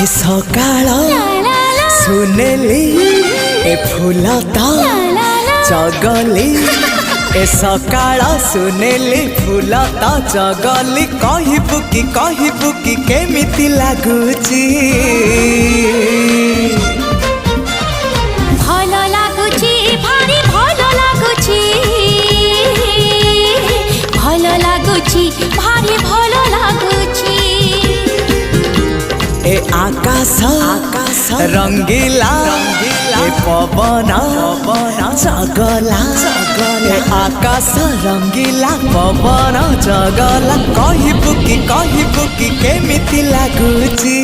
ए सकाळ सुनेली ए फुलता चगली ए सकाळ सुनेली फुलता चगली कहबू कि केमिति लागुची भल लागुची भारी भल लागुची भल लागुची भारी भल लागुची ए आकाश रंगीला ए पवन जगला ए आकाश रंगीला पवन जगला कहबू कि केमिति लागुची।